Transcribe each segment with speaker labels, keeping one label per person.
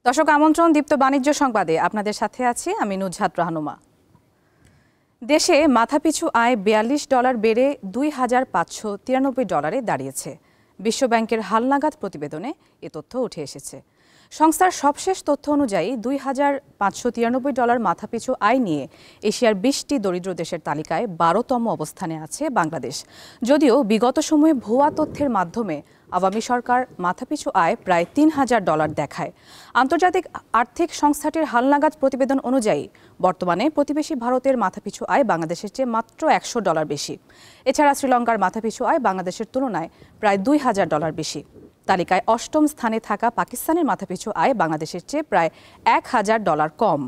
Speaker 1: দর্শক আমন্ত্রণ দীপ্ত বাণিজ্য সংবাদে আপনাদের সাথে আছি আমি নুজহাত রাহনুমা। দেশে মাথাপিছু আয় $42 বেড়ে $2,593 দাঁড়িয়েছে। বিশ্বব্যাংকের হালনাগাদ প্রতিবেদনে এ তথ্য উঠে এসেছে। সংস্থার সবশেষ তথ্য অনুযায়ী $2,593 মাথাপিছু আয় নিয়ে এশিয়ার 20টি দরিদ্র দেশের তালিকায় 12তম অবস্থানে আছে বাংলাদেশ। যদিও বিগত সময়ে ভুয়া তথ্যের মাধ্যমে আওয়ামী সরকার মাথাপিছু আয় প্রায় $3,000 দেখায়। আন্তর্জাতিক আর্থিক সংস্থাটির হালনাগাদ প্রতিবেদন অনুযায়ী বর্তমানে প্রতিবেশী ভারতের মাথাপিছু আয় বাংলাদেশের চেয়ে মাত্র $100 বেশি। এছাড়া শ্রীলঙ্কার মাথাপিছু আয় বাংলাদেশের তুলনায় প্রায় $2,000 বেশি। তালিকায় 8ম স্থানে থাকা পাকিস্তানের মাথাপিছু আয় বাংলাদেশের চেয়ে প্রায় $1,000 কম।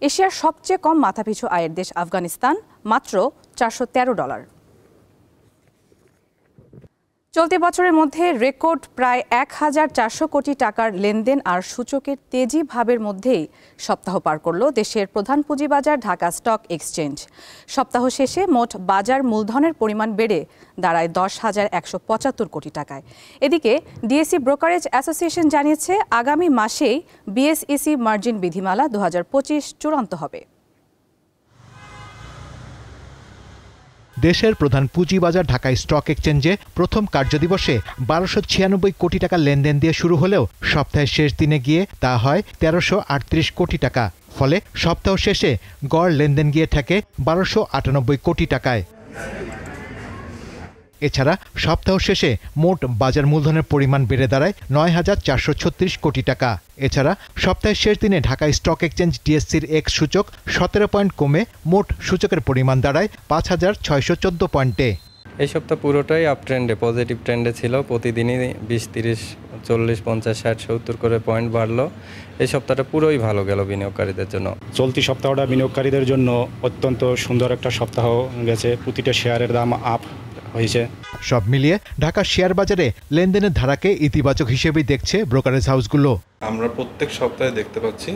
Speaker 1: এশিয়ার সবচেয়ে কম মাথাপিছু আয়ের দেশ আফগানিস্তান, মাত্র $413। চলতি বছরের মধ্যে রেকর্ড প্রায় 1,400 কোটি টাকার লেনদেন আর সূচকের তেজি ভাবের মধ্যেই সপ্তাহ পার করল দেশের প্রধান পুঁজিবাজার ঢাকা স্টক এক্সচেঞ্জ। সপ্তাহ শেষে মোট বাজার মূলধনের পরিমাণ বেড়ে দাঁড়ায় 10,175 কোটি টাকায়। এদিকে ডিএসই ব্রোকারেজ অ্যাসোসিয়েশন জানিয়েছে আগামী মাসেই বিএসইসি মার্জিন বিধিমালা 2025 চূড়ান্ত হবে।
Speaker 2: দেশের প্রধান পুঁজিবাজার ঢাকা স্টক এক্সচেঞ্জে প্রথম কার্যদিবসে 1,296 কোটি টাকা লেনদেন দিয়ে শুরু হলেও সপ্তাহের শেষ দিনে গিয়ে তা হয় 1,338 কোটি টাকা। ফলে সপ্তাহ শেষে গড় লেনদেন গিয়ে থাকে 1,298 কোটি টাকায়। এছাড়া সপ্তাহ শেষে মোট বাজার মূলধনের পরিমাণ বেড়ে দাঁড়ায় 9,436 কোটি টাকা। এছাড়া সপ্তাহের শেষ দিনে ঢাকা স্টক এক্সচেঞ্জ ডিএসসির এক্স সূচক 17 পয়েন্ট কমে মোট সূচকের পরিমাণ দাঁড়ায় 5,614 পয়েন্টে।
Speaker 3: এই সপ্তাহ পুরোটাই আপ ট্রেন্ডে, পজিটিভ ট্রেন্ডে ছিল। প্রতিদিনই 20, 30, 40, 50, 60, 70 করে পয়েন্ট বাড়লো। এই সপ্তাহটা পুরোই ভালো গেল বিনিয়োগকারীদের জন্য।
Speaker 4: চলতি সপ্তাহটা বিনিয়োগকারীদের জন্য অত্যন্ত সুন্দর একটা সপ্তাহ গেছে। প্রতিটা শেয়ারের দাম আপ হয়েছে।
Speaker 2: সব মিলিয়ে ঢাকা শেয়ার বাজারে লেনদেনের ধারাকে ইতিবাচক হিসেবেই দেখছে ব্রোকারেজ হাউসগুলো।
Speaker 5: আমরা প্রত্যেক সপ্তাহে দেখতে পাচ্ছি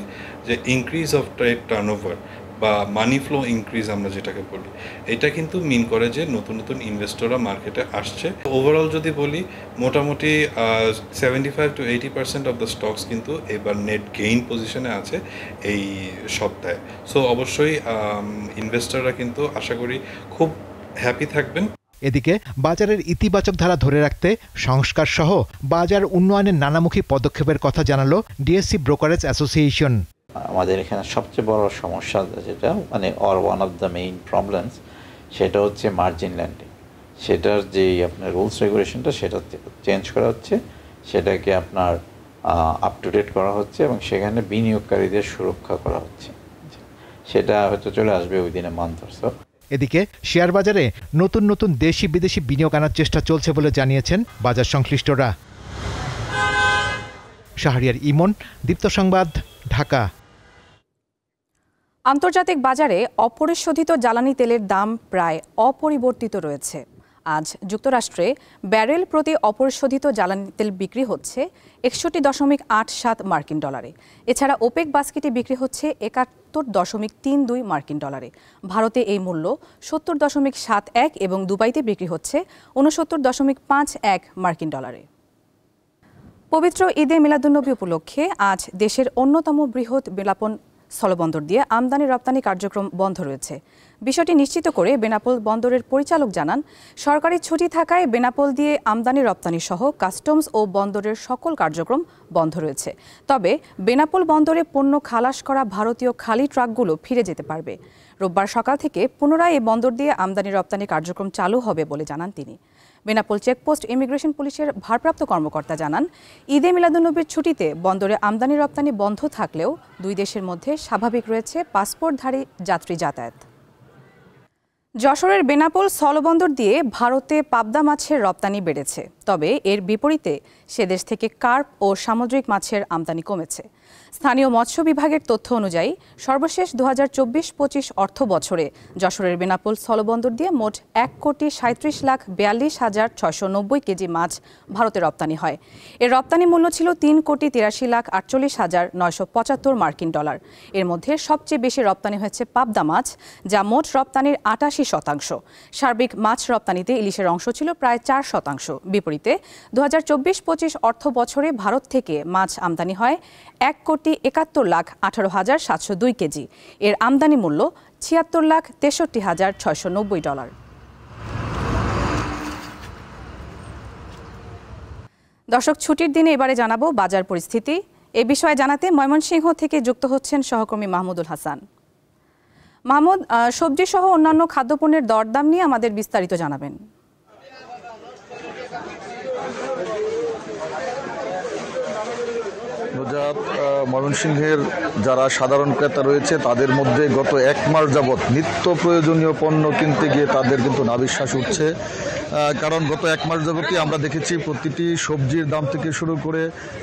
Speaker 5: যে ইনক্রিজ অফ ট্রেড টার্নওভার বা মানি ফ্লো ইনক্রিজ আমরা যেটাকে বলি, এটা কিন্তু মিন করে যে নতুন নতুন ইনভেস্টররা মার্কেটে আসছে। ওভারঅল যদি বলি মোটামুটি 75 to 80% অফ দ্য স্টকস কিন্তু এবার নেট গেইন পজিশনে আছে এই সপ্তাহে। সো অবশ্যই ইনভেস্টররা কিন্তু আশা করি খুব হ্যাপি থাকবেন।
Speaker 2: এদিকে বাজারের ইতিবাচক ধারা ধরে রাখতে সংস্কার সহ বাজার উন্নয়নের নানামুখী পদক্ষেপের কথা জানালো ডিএসসি ব্রোকারেজ অ্যাসোসিয়েশন।
Speaker 6: আমাদের এখানে সবচেয়ে বড় সমস্যা যেটা one of the main problems, সেটা হচ্ছে মার্জিন ল্যান্ডিং। সেটার যে আপনার রুলস রেগুলেশনটা সেটা চেঞ্জ করা হচ্ছে, সেটাকে আপনার আপ টু ডেট করা হচ্ছে এবং সেখানে বিনিয়োগকারীদের সুরক্ষা করা হচ্ছে। সেটা হয়তো চলে আসবে within a month or so.
Speaker 2: এদিকে শেয়ার বাজারে নতুন নতুন দেশি বিদেশি বিনিয়োগ আনার চেষ্টা চলছে বলে জানিয়েছেন বাজার সংশ্লিষ্টরা। শাহরিয়ার ইমন, দীপ্ত সংবাদ, ঢাকা।
Speaker 1: আন্তর্জাতিক বাজারে অপরিশোধিত জ্বালানি তেলের দাম প্রায় অপরিবর্তিত রয়েছে। আজ যুক্তরাষ্ট্রে ব্যারেল প্রতি অপরিশোধিত জ্বালানি তেল বিক্রি হচ্ছে 61.87 মার্কিন ডলারে। এছাড়া ওপেক বাস্কেটে বিক্রি হচ্ছে 71.32 মার্কিন ডলারে। ভারতে এই মূল্য 70.71 এবং দুবাইতে বিক্রি হচ্ছে 69.51 মার্কিন ডলারে। পবিত্র ঈদে মিলাদুন্নবী উপলক্ষে আজ দেশের অন্যতম বৃহৎ বিলাপন স্থলবন্দর দিয়ে আমদানি রপ্তানি কার্যক্রম বন্ধ রয়েছে। বিষয়টি নিশ্চিত করে বেনাপোল বন্দরের পরিচালক জানান, সরকারি ছুটি থাকায় বেনাপোল দিয়ে আমদানি রপ্তানি সহ কাস্টমস ও বন্দরের সকল কার্যক্রম বন্ধ রয়েছে। তবে বেনাপোল বন্দরে পণ্য খালাস করা ভারতীয় খালি ট্রাকগুলো ফিরে যেতে পারবে। রোববার সকাল থেকে পুনরায় এই বন্দর দিয়ে আমদানি রপ্তানি কার্যক্রম চালু হবে বলে জানান তিনি। বেনাপোল চেকপোস্ট ইমিগ্রেশন পুলিশের ভারপ্রাপ্ত কর্মকর্তা জানান, ঈদে মিলাদুন্নবীর ছুটিতে বন্দরে আমদানি রপ্তানি বন্ধ থাকলেও দুই দেশের মধ্যে স্বাভাবিক রয়েছে পাসপোর্টধারী যাত্রী যাতায়াত। যশোরের বেনাপোল স্থলবন্দর দিয়ে ভারতে পাবদা মাছের রপ্তানি বেড়েছে, তবে এর বিপরীতে সে দেশ থেকে কার্প ও সামুদ্রিক মাছের আমদানি কমেছে। স্থানীয় মৎস্য বিভাগের তথ্য অনুযায়ী সর্বশেষ 2024-25 অর্থ বছরে যশোরের বেনাপোল স্থলবন্দর দিয়ে মোট 1,37,42,690 কেজি মাছ ভারতে রপ্তানি হয়। এর রপ্তানি মূল্য ছিল 3,83,48,975 মার্কিন ডলার। এর মধ্যে সবচেয়ে বেশি রপ্তানি হয়েছে পাবদা মাছ, যা মোট রপ্তানির 88%। সার্বিক মাছ রপ্তানিতে ইলিশের অংশ ছিল প্রায় 4%। বিপরীতে 2024-25 অর্থ বছরে ভারত থেকে মাছ আমদানি হয় 1,71,18,702 কেজি। এর আমদানি মূল্য $76,63,690। দর্শক, ছুটির দিনে এবারে জানাবো বাজার পরিস্থিতি। এ বিষয়ে জানাতে ময়মনসিংহ থেকে যুক্ত হচ্ছেন সহকর্মী মাহমুদুল হাসান। মাহমুদ, সবজি সহ অন্যান্য খাদ্যপণ্যের দরদাম নিয়ে আমাদের বিস্তারিত জানাবেন।
Speaker 7: ময়মনসিংহের যারা সাধারণ ক্রেতা রয়েছে তাদের মধ্যে গত এক মাস যাবৎ নিত্য প্রয়োজনীয় পণ্য কিনতে গিয়ে তাদের কিন্তু নাভিশ্বাস উঠছে। কারণ গত এক মাস যাবতই আমরা দেখেছি প্রতিটি সবজির দাম থেকে শুরু করে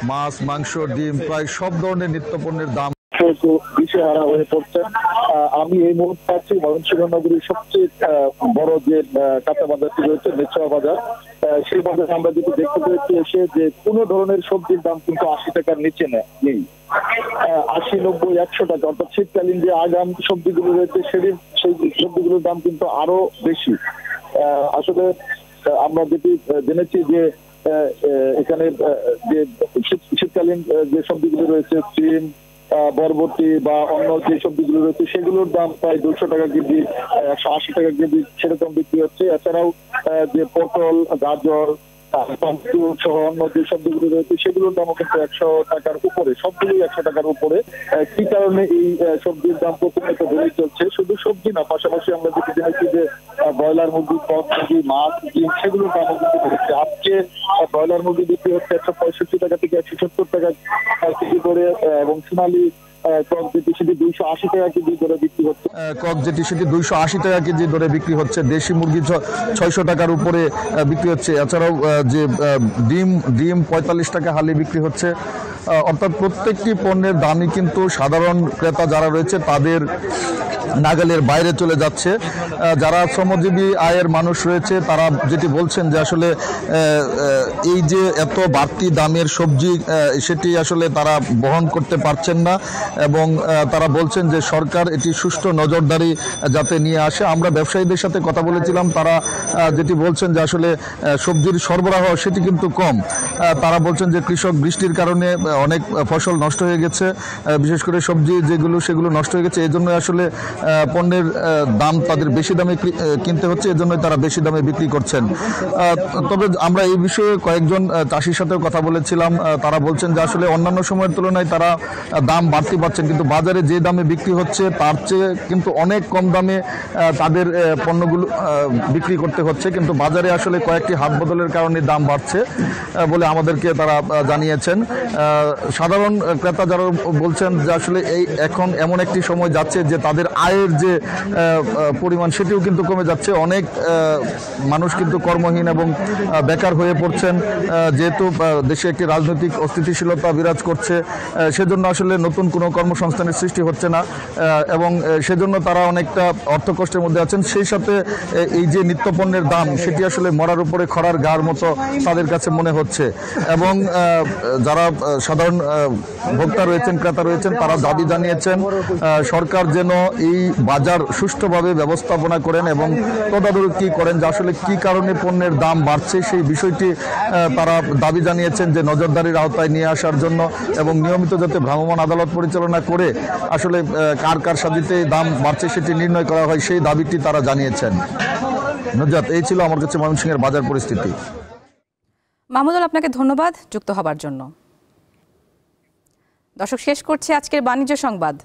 Speaker 7: মাছ, মাংস, ডিম, প্রায় সব ধরনের নিত্য পণ্যের দাম
Speaker 8: দিশেহারা হয়ে পড়ছে। আমি এই মুহূর্তে আছি ময়মনসিংহ নগরীর সবচেয়ে বড় যে কাঁচা বাজারটি রয়েছে মেচুয়া বাজার। সেই বাজারে আমরা যেটি দেখতে পেয়েছি এসে যে কোনো ধরনের সবজির দাম কিন্তু 80 টাকার নিচে নেই। 80, 90, 100 টাকা, অর্থাৎ শীতকালীন যে আগাম সবজিগুলো রয়েছে সেই সবজিগুলোর দাম কিন্তু আরো বেশি। আসলে আমরা যেটি জেনেছি যে এখানে যে শীতকালীন যে সবজিগুলো রয়েছে সিম, বরবটি বা অন্য যে সবজিগুলো রয়েছে সেগুলোর দাম প্রায় 200 টাকা কেজি, 180 টাকা কেজি সেরকম বিক্রি হচ্ছে। এছাড়াও যে পটল, গাজর সহ অন্য যে সবজিগুলো রয়েছে সেগুলোর দামও কিন্তু 100 টাকার উপরে, সবগুলোই 100 টাকার উপরে। কি কারণে এই সবজির দাম প্রতিনিয়ত বেড়ে চলছে? শুধু সবজি না, পাশাপাশি আমরা যেটি জেনেছি যে ব্রয়লার মুরগি, কক মুরগি, মাছ, ডিম সেগুলোর দামও কিন্তু বেড়েছে। আজকে ব্রয়লার মুরগি বিক্রি হচ্ছে 165 টাকা থেকে 170 টাকা কেজি করে, এবং সোনালী কক যেটি সেটি 280 টাকা কেজি দরে বিক্রি হচ্ছে।
Speaker 7: কক যেটি সেটি 280 টাকা কেজি দরে বিক্রি হচ্ছে। দেশি মুরগি 600 টাকার উপরে বিক্রি হচ্ছে। এছাড়াও যে ডিম 45 টাকা হালি বিক্রি হচ্ছে। অর্থাৎ প্রত্যেকটি পণ্যের দামই কিন্তু সাধারণ ক্রেতা যারা রয়েছে তাদের নাগালের বাইরে চলে যাচ্ছে। যারা শ্রমজীবী আয়ের মানুষ রয়েছে তারা যেটি বলছেন যে আসলে এই যে এত বাড়তি দামের সবজি সেটি আসলে তারা বহন করতে পারছেন না, এবং তারা বলছেন যে সরকার এটি সুষ্ঠু নজরদারি যাতে নিয়ে আসে। আমরা ব্যবসায়ীদের সাথে কথা বলেছিলাম, তারা যেটি বলছেন যে আসলে সবজির সরবরাহ সেটি কিন্তু কম। তারা বলছেন যে কৃষক বৃষ্টির কারণে অনেক ফসল নষ্ট হয়ে গেছে, বিশেষ করে সবজি যেগুলো সেগুলো নষ্ট হয়ে গেছে। এই জন্য আসলে পণ্যের দাম তাদের বেশি দামে কিনতে হচ্ছে, এজন্যই তারা বেশি দামে বিক্রি করছেন। তবে আমরা এই বিষয়ে কয়েকজন চাষির সাথেও কথা বলেছিলাম। তারা বলছেন যে আসলে অন্যান্য সময়ের তুলনায় তারা দাম বাড়তি পাচ্ছেন, কিন্তু বাজারে যে দামে বিক্রি হচ্ছে তার চেয়ে কিন্তু অনেক কম দামে তাদের পণ্যগুলো বিক্রি করতে হচ্ছে। কিন্তু বাজারে আসলে কয়েকটি হাত বদলের কারণে দাম বাড়ছে বলে আমাদেরকে তারা জানিয়েছেন। সাধারণ ক্রেতা যারা বলছেন যে আসলে এখন এমন একটি সময় যাচ্ছে যে তাদের আয়ের যে পরিমাণ সেটিও কিন্তু কমে যাচ্ছে। অনেক মানুষ কিন্তু কর্মহীন এবং বেকার হয়ে পড়ছেন, যেহেতু দেশে একটি রাজনৈতিক অস্থিতিশীলতা বিরাজ করছে। সেজন্য আসলে নতুন কোনো কর্মসংস্থানের সৃষ্টি হচ্ছে না, এবং সেজন্য তারা অনেকটা অর্থকষ্টের মধ্যে আছেন। সেই সাথে এই যে নিত্যপণ্যের দাম সেটি আসলে মরার উপরে খড়ার গার মতো তাদের কাছে মনে হচ্ছে। এবং যারা সাধারণ ভোক্তা রয়েছেন, ক্রেতা রয়েছেন, তারা দাবি জানিয়েছেন সরকার যেন এই বাজার সুষ্ঠুভাবে ব্যবস্থাপনা করেন এবং তদারকি করেন যে আসলে কি কারণে পণ্যের দাম বাড়ছে সেই বিষয়টি তারা দাবি জানিয়েছেন যে নজরদারির আওতায় নিয়ে আসার জন্য, এবং নিয়মিত যাতে ভ্রাম্যমাণ আদালত পরিচালনা করে আসলে কার সাজিতে দাম বাড়ছে সেটি নির্ণয় করা হয় সেই দাবিটি তারা জানিয়েছেন। নুজাত, এই ছিল আমার কাছে ময়মনসিংহের বাজার পরিস্থিতি।
Speaker 1: মাহমুদুল, আপনাকে ধন্যবাদ যুক্ত হবার জন্য। দর্শক, শেষ করছি আজকের বাণিজ্য সংবাদ।